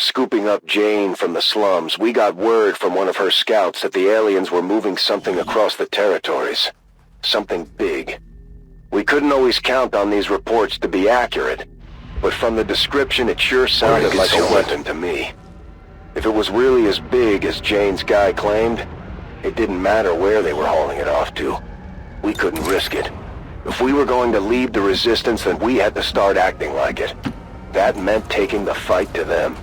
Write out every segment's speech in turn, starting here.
scooping up Jane from the slums, we got word from one of her scouts that the aliens were moving something across the territories. Something big. We couldn't always count on these reports to be accurate, but from the description it sure sounded like a weapon to me. If it was really as big as Jane's guy claimed, it didn't matter where they were hauling it off to. We couldn't risk it. If we were going to lead the resistance, then we had to start acting like it. That meant taking the fight to them.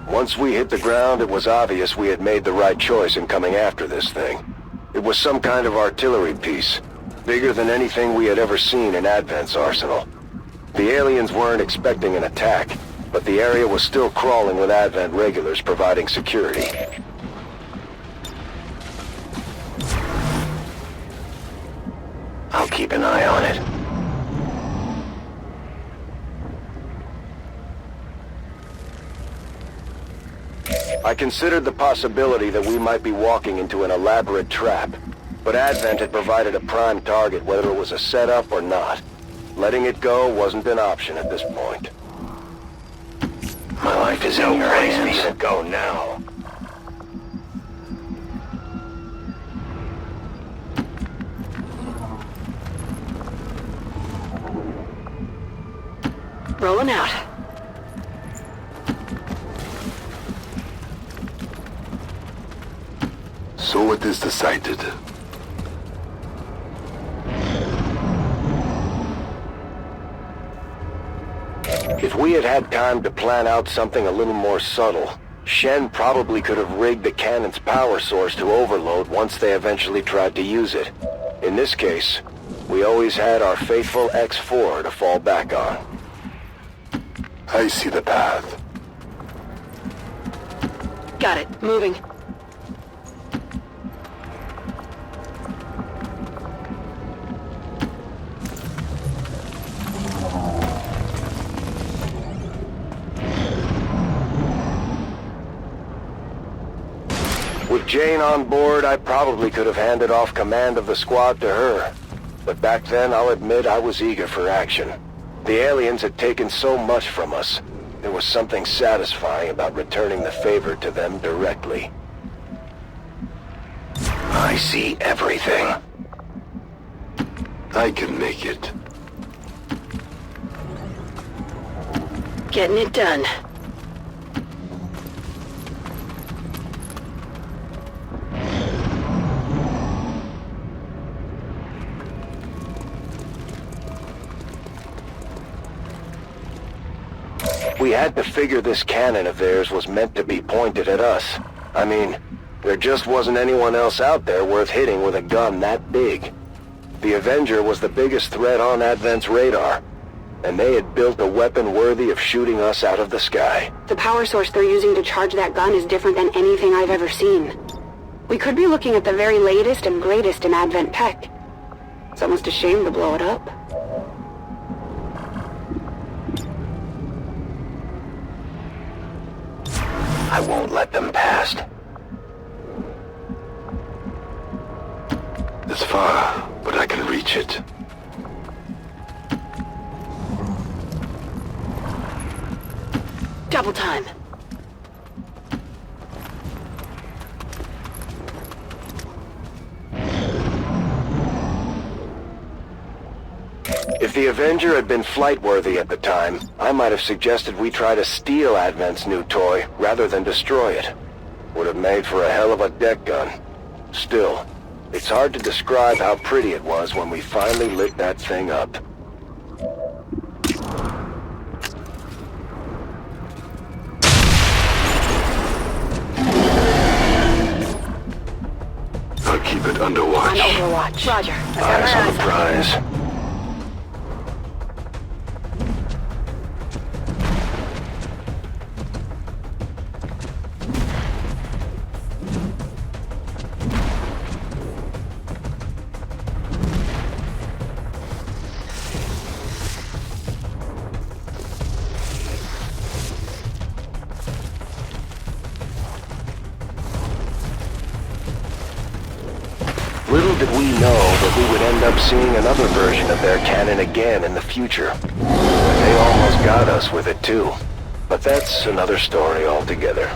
Once we hit the ground, it was obvious we had made the right choice in coming after this thing. It was some kind of artillery piece, bigger than anything we had ever seen in Advent's arsenal. The aliens weren't expecting an attack, but the area was still crawling with Advent regulars providing security. I'll keep an eye on it. I considered the possibility that we might be walking into an elaborate trap, but Advent had provided a prime target whether it was a setup or not. Letting it go wasn't an option at this point. My life is in your hands. Go now. Rolling out. So it is decided. If we had had time to plan out something a little more subtle, Shen probably could have rigged the cannon's power source to overload once they eventually tried to use it. In this case, we always had our faithful X4 to fall back on. I see the path. Got it. Moving. With Jane on board, I probably could have handed off command of the squad to her. But back then, I'll admit I was eager for action. The aliens had taken so much from us. There was something satisfying about returning the favor to them directly. I see everything. I can make it. Getting it done. We had to figure this cannon of theirs was meant to be pointed at us. I mean, there just wasn't anyone else out there worth hitting with a gun that big. The Avenger was the biggest threat on Advent's radar, and they had built a weapon worthy of shooting us out of the sky. The power source they're using to charge that gun is different than anything I've ever seen. We could be looking at the very latest and greatest in Advent tech. It's almost a shame to blow it up. I won't let them past. It's far, but I can reach it. Double time. If the Avenger had been flight-worthy at the time, I might have suggested we try to steal Advent's new toy rather than destroy it. Would have made for a hell of a deck gun. Still, it's hard to describe how pretty it was when we finally lit that thing up. I'll keep it under watch. On overwatch. Roger. Eyes on the prize. Little did we know that we would end up seeing another version of their cannon again in the future. They almost got us with it too. But that's another story altogether.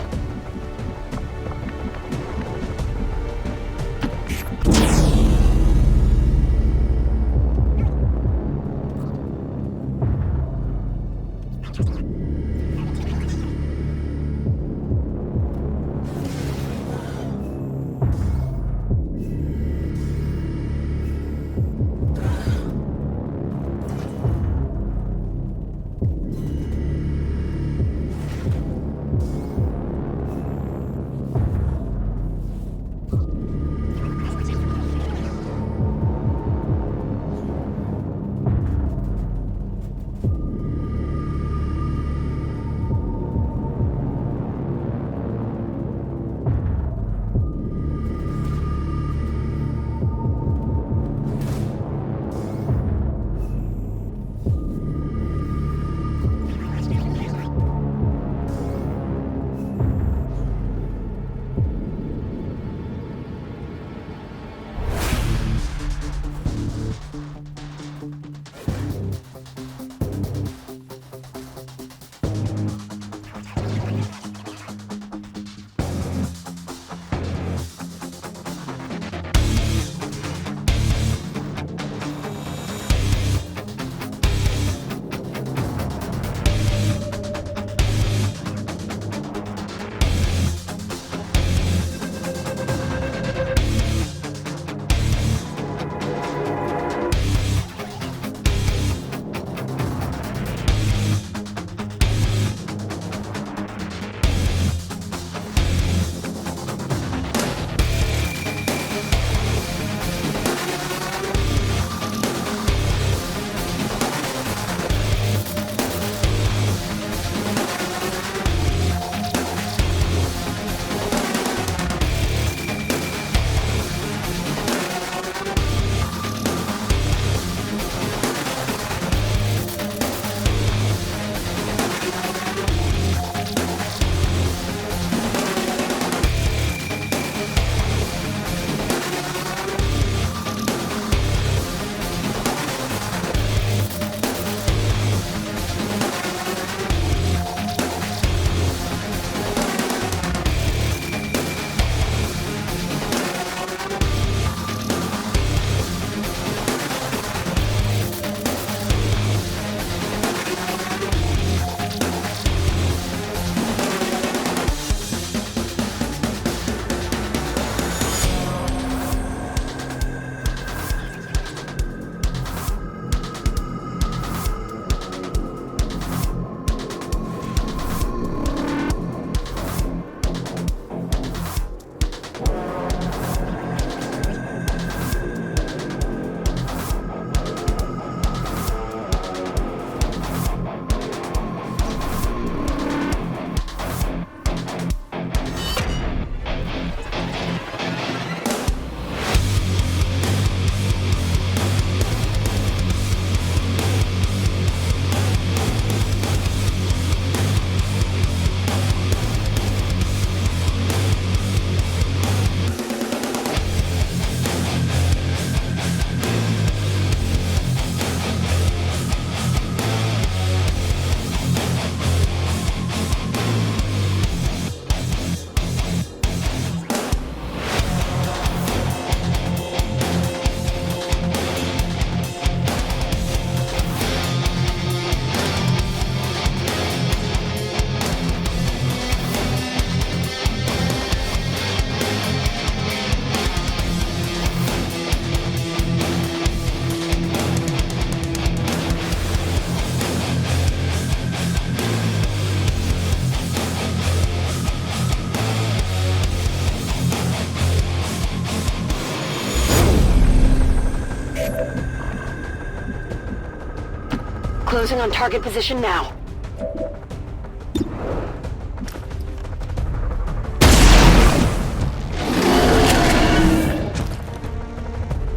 Closing on target position now.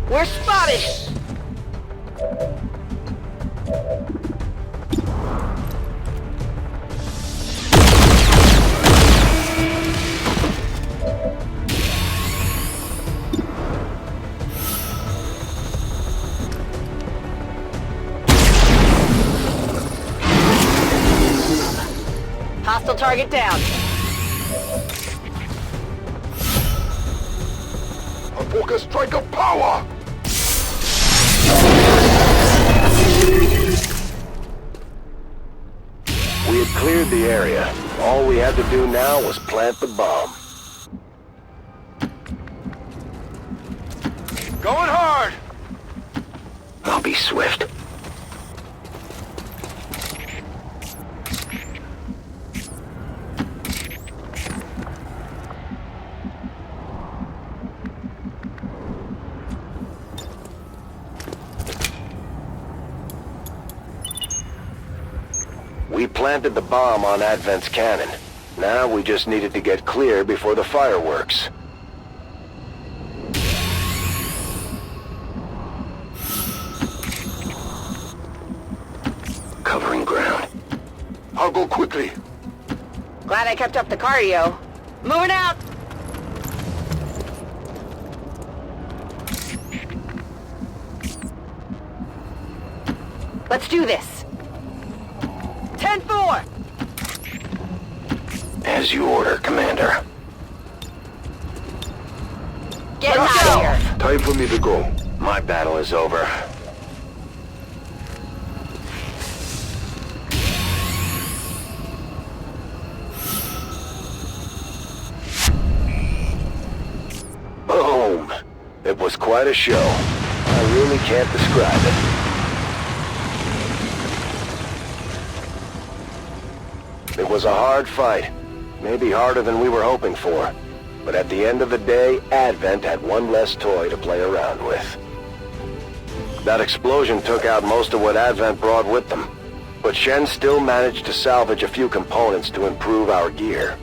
We're spotted! target down. A focus strike of power! We had cleared the area. All we had to do now was plant the bomb. Going hard! I'll be swift. We planted the bomb on Advent's cannon. Now we just needed to get clear before the fireworks. Covering ground. I'll go quickly. Glad I kept up the cardio. Moving out! Let's do this. 10-4! As you order, Commander. Get out of here! Time for me to go. My battle is over. Boom! It was quite a show. I really can't describe it. It was a hard fight. Maybe harder than we were hoping for. But at the end of the day, Advent had one less toy to play around with. That explosion took out most of what Advent brought with them. But Shen still managed to salvage a few components to improve our gear.